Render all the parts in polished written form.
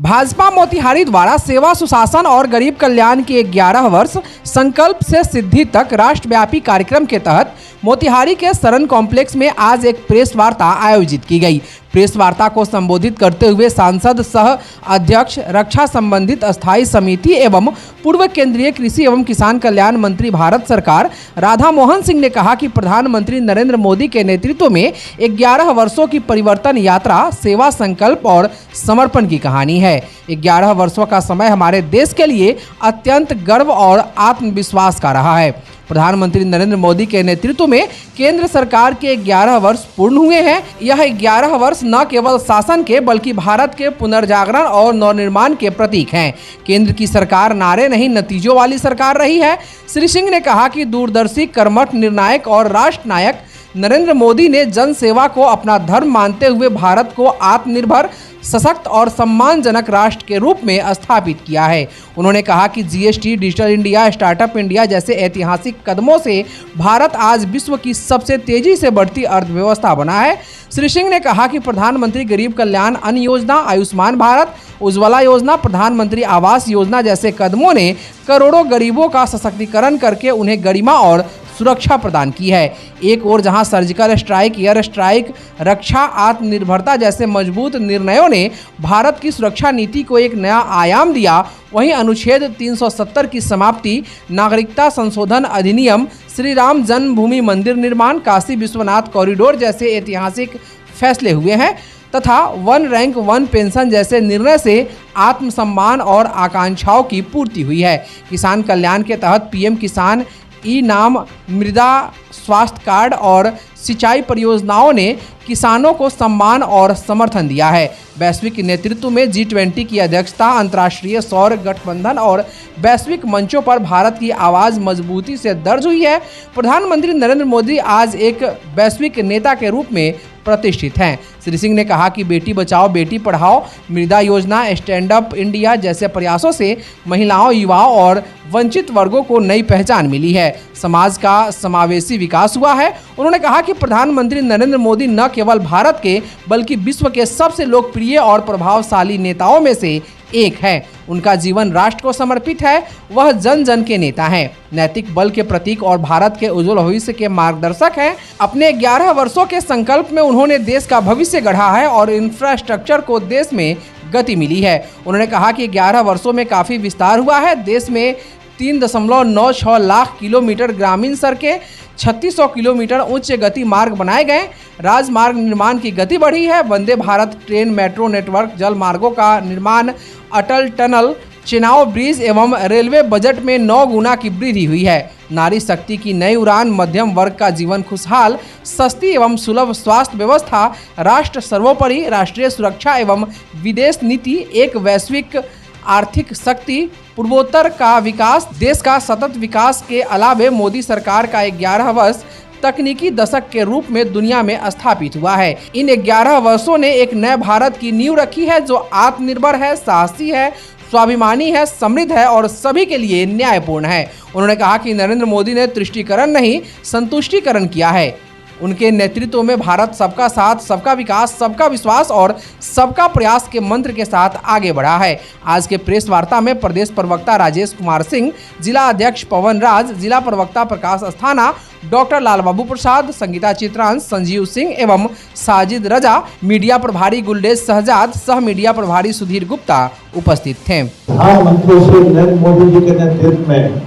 भाजपा मोतिहारी द्वारा सेवा सुशासन और गरीब कल्याण के 11 वर्ष संकल्प से सिद्धि तक राष्ट्रव्यापी कार्यक्रम के तहत मोतिहारी के सरन कॉम्प्लेक्स में आज एक प्रेस वार्ता आयोजित की गई। प्रेस वार्ता को संबोधित करते हुए सांसद सह अध्यक्ष रक्षा संबंधित अस्थायी समिति एवं पूर्व केंद्रीय कृषि एवं किसान कल्याण मंत्री भारत सरकार राधा मोहन सिंह ने कहा कि प्रधानमंत्री नरेंद्र मोदी के नेतृत्व में 11 वर्षों की परिवर्तन यात्रा सेवा संकल्प और समर्पण की कहानी है। 11 वर्षों का समय हमारे देश के लिए अत्यंत गर्व और आत्मविश्वास का रहा है। प्रधानमंत्री नरेंद्र मोदी के नेतृत्व में केंद्र सरकार के 11 वर्ष पूर्ण हुए हैं। यह 11 वर्ष न केवल शासन के बल्कि भारत के पुनर्जागरण और नवनिर्माण के प्रतीक हैं। केंद्र की सरकार नारे नहीं नतीजों वाली सरकार रही है। श्री सिंह ने कहा कि दूरदर्शी, कर्मठ, निर्णायक और राष्ट्र नायक नरेंद्र मोदी ने जन सेवा को अपना धर्म मानते हुए भारत को आत्मनिर्भर, सशक्त और सम्मानजनक राष्ट्र के रूप में स्थापित किया है। उन्होंने कहा कि GST, digital India, startup India जैसे ऐतिहासिक कदमों से भारत आज विश्व की सबसे तेजी से बढ़ती अर्थव्यवस्था बना है। श्री सिंह ने कहा कि प्रधानमंत्री गरीब कल्याण अन्न योजना, आयुष्मान भारत, उज्ज्वला योजना, प्रधानमंत्री आवास योजना जैसे कदमों ने करोड़ों गरीबों का सशक्तिकरण करके उन्हें गरिमा और सुरक्षा प्रदान की है। एक ओर जहां सर्जिकल स्ट्राइक, एयर स्ट्राइक, रक्षा, आत्मनिर्भरता जैसे मजबूत निर्णयों ने भारत की सुरक्षा नीति को एक नया आयाम दिया, वहीं अनुच्छेद 370 की समाप्ति, नागरिकता संशोधन अधिनियम, श्री राम जन्मभूमि मंदिर निर्माण, काशी विश्वनाथ कॉरिडोर जैसे ऐतिहासिक फैसले हुए हैं तथा वन रैंक वन पेंशन जैसे निर्णय से आत्मसम्मान और आकांक्षाओं की पूर्ति हुई है। किसान कल्याण के तहत पीएम किसान ई नाम, मृदा स्वास्थ्य कार्ड और सिंचाई परियोजनाओं ने किसानों को सम्मान और समर्थन दिया है। वैश्विक नेतृत्व में G20 की अध्यक्षता, अंतर्राष्ट्रीय सौर गठबंधन और वैश्विक मंचों पर भारत की आवाज़ मजबूती से दर्ज हुई है। प्रधानमंत्री नरेंद्र मोदी आज एक वैश्विक नेता के रूप में प्रतिष्ठित हैं। श्री सिंह ने कहा कि बेटी बचाओ बेटी पढ़ाओ, मृदा योजना, स्टैंड अप इंडिया जैसे प्रयासों से महिलाओं, युवाओं और वंचित वर्गों को नई पहचान मिली है। समाज का समावेशी विकास हुआ है। उन्होंने कहा कि प्रधानमंत्री नरेंद्र मोदी न केवल भारत के बल्कि विश्व के सबसे लोकप्रिय और प्रभावशाली नेताओं में से एक है। उनका जीवन राष्ट्र को समर्पित है। वह जन जन के नेता हैं, नैतिक बल के प्रतीक और भारत के उज्जवल भविष्य के मार्गदर्शक हैं। अपने 11 वर्षों के संकल्प में उन्होंने देश का भविष्य गढ़ा है और इंफ्रास्ट्रक्चर को देश में गति मिली है। उन्होंने कहा कि 11 वर्षों में काफ़ी विस्तार हुआ है। देश में 3.96 लाख किलोमीटर ग्रामीण सड़कें, 3600 किलोमीटर उच्च गति मार्ग बनाए गए, राजमार्ग निर्माण की गति बढ़ी है। Vande Bharat train, metro network, जल मार्गों का निर्माण, अटल टनल, चेनाब ब्रिज एवं रेलवे बजट में 9 गुना की वृद्धि हुई है। नारी शक्ति की नई उड़ान, मध्यम वर्ग का जीवन खुशहाल, सस्ती एवं सुलभ स्वास्थ्य व्यवस्था, राष्ट्र सर्वोपरि, राष्ट्रीय सुरक्षा एवं विदेश नीति, एक वैश्विक आर्थिक शक्ति, पूर्वोत्तर का विकास, देश का सतत विकास के अलावे मोदी सरकार का 11 वर्ष तकनीकी दशक के रूप में दुनिया में स्थापित हुआ है। इन 11 वर्षों ने एक नए भारत की नींव रखी है जो आत्मनिर्भर है, साहसी है, स्वाभिमानी है, समृद्ध है और सभी के लिए न्यायपूर्ण है। उन्होंने कहा कि नरेंद्र मोदी ने तुष्टीकरण नहीं, संतुष्टीकरण किया है। उनके नेतृत्व में भारत सबका साथ, सबका विकास, सबका विश्वास और सबका प्रयास के मंत्र के साथ आगे बढ़ा है। आज के प्रेस वार्ता में प्रदेश प्रवक्ता राजेश कुमार सिंह, जिला अध्यक्ष पवन राज, जिला प्रवक्ता प्रकाश अस्थाना, डॉक्टर लाल बाबू प्रसाद, संगीता चित्रांश, संजीव सिंह एवं साजिद रजा, मीडिया प्रभारी गुलडेज शहजाद, सह मीडिया प्रभारी सुधीर गुप्ता उपस्थित थे। प्रधानमंत्री श्री नरेंद्र मोदी जी के नेतृत्व में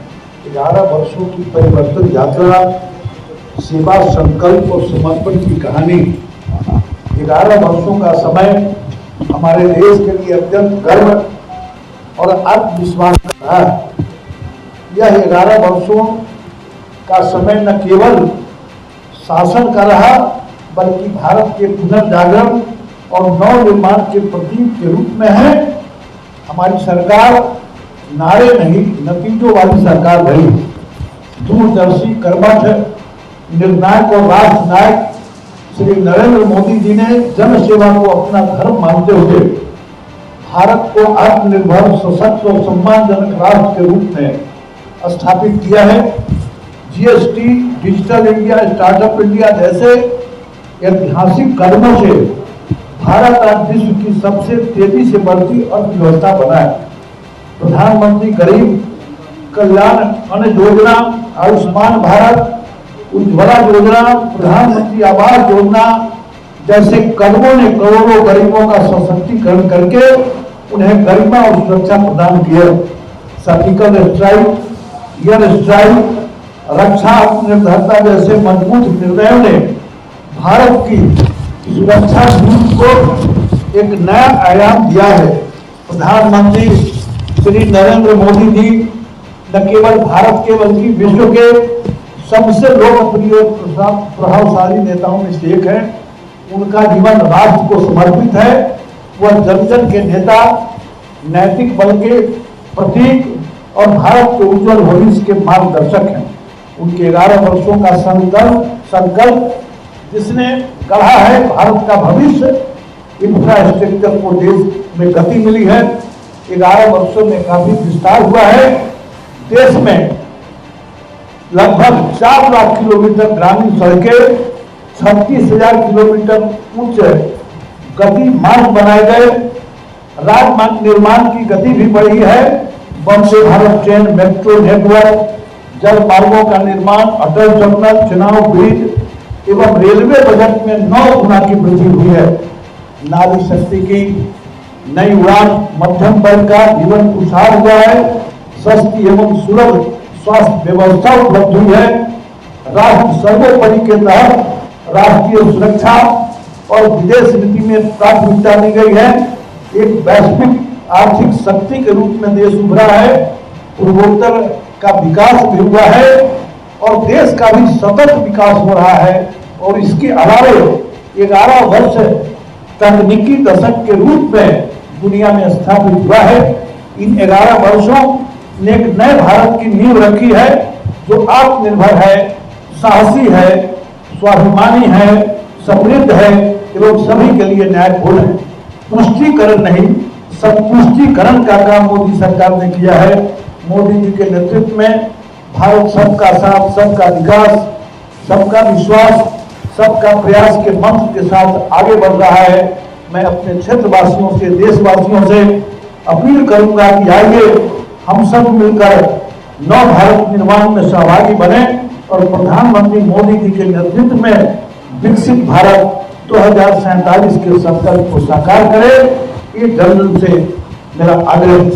11 वर्षों की परिवर्तन यात्रा, सेवा संकल्प और समर्पण की कहानी, 11 वर्षों का समय हमारे देश के लिए अत्यंत गर्व और आत्मविश्वास का रहा है। यह 11 वर्षों का समय न केवल शासन का रहा बल्कि भारत के पुनर्जागरण और नवनिर्माण के प्रतीक के रूप में है। हमारी सरकार नारे नहीं नतीजों वाली सरकार रही। दूरदर्शी, कर्मठ, निर्णायक और राष्ट्र नायक श्री नरेंद्र मोदी जी ने जन सेवा को अपना धर्म मानते हुए भारत को आत्मनिर्भर, सशक्त और सम्मानजनक राष्ट्र के रूप में स्थापित किया है। GST, digital India, startup India जैसे ऐतिहासिक कदमों से भारत आज विश्व की सबसे तेजी से बढ़ती अर्थव्यवस्था बना है। प्रधानमंत्री गरीब कल्याण अन्न योजना, आयुष्मान भारत, उज्ज्वला योजना, प्रधानमंत्री आवास योजना जैसे कदमों ने करोड़ों गरीबों का सशक्तिकरण करके उन्हें गरिमा और सुरक्षा प्रदान की है। सर्जिकल स्ट्राइक, एयर स्ट्राइक, रक्षा आत्मनिर्भरता जैसे मजबूत निर्णयों ने भारत की सुरक्षा नीति को एक नया आयाम दिया है। प्रधानमंत्री श्री नरेंद्र मोदी जी न केवल भारत के बल्कि विश्व के सबसे लोकप्रिय प्रभावशाली नेताओं में से एक है। उनका जीवन राष्ट्र को समर्पित है। वह जन जन के नेता, नैतिक बल के प्रतीक और भारत के उज्जवल भविष्य के मार्गदर्शक हैं। उनके 11 वर्षों का संकल्प जिसने गढ़ा है भारत का भविष्य, इंफ्रास्ट्रक्चर को देश में गति मिली है। 11 वर्षों में काफी विस्तार हुआ है। देश में लगभग 4 लाख किलोमीटर ग्रामीण सड़कें, 36,000 किलोमीटर उच्च गति मार्ग बनाए गए। राजमार्ग निर्माण की गति भी बढ़ी है। Vande Bharat train, metro network, जल मार्गों का निर्माण, अटल टनल, चुनाव ब्रिज एवं रेलवे बजट में 9 गुना की वृद्धि हुई है। नारी शक्ति की नई उड़ान, मध्यम वर्ग का जीवन खुशहाल हुआ है। सस्ती एवं सुलभ स्वास्थ्य व्यवस्था उपलब्ध हुई है। राष्ट्र सर्वोपरि के तहत राष्ट्रीय सुरक्षा और विदेश नीति में प्राथमिकता दी गई है। एक वैश्विक आर्थिक शक्ति के रूप में देश उभरा है। पूर्वोत्तर का विकास भी हुआ है और देश का भी सतत विकास हो रहा है। और इसके अलावे 11 वर्ष तकनीकी दशक के रूप में दुनिया में स्थापित हुआ है। इन 11 वर्षों ने एक नए भारत की नींव रखी है जो आत्मनिर्भर है, साहसी है, स्वाभिमानी है, समृद्ध है एवं सभी के लिए न्यायपूर्ण है। पुष्टिकरण नहीं, संपुष्टिकरण का काम मोदी सरकार ने किया है। मोदी जी के नेतृत्व में भारत सबका साथ, सबका विकास, सबका विश्वास, सबका प्रयास के मंत्र के साथ आगे बढ़ रहा है। मैं अपने क्षेत्रवासियों से, देशवासियों से अपील करूंगा कि आइए हम सब मिलकर नव भारत निर्माण में सहभागी बने और प्रधानमंत्री मोदी जी के नेतृत्व में विकसित भारत 2047 के संकल्प को साकार करें। ये जन से मेरा आग्रह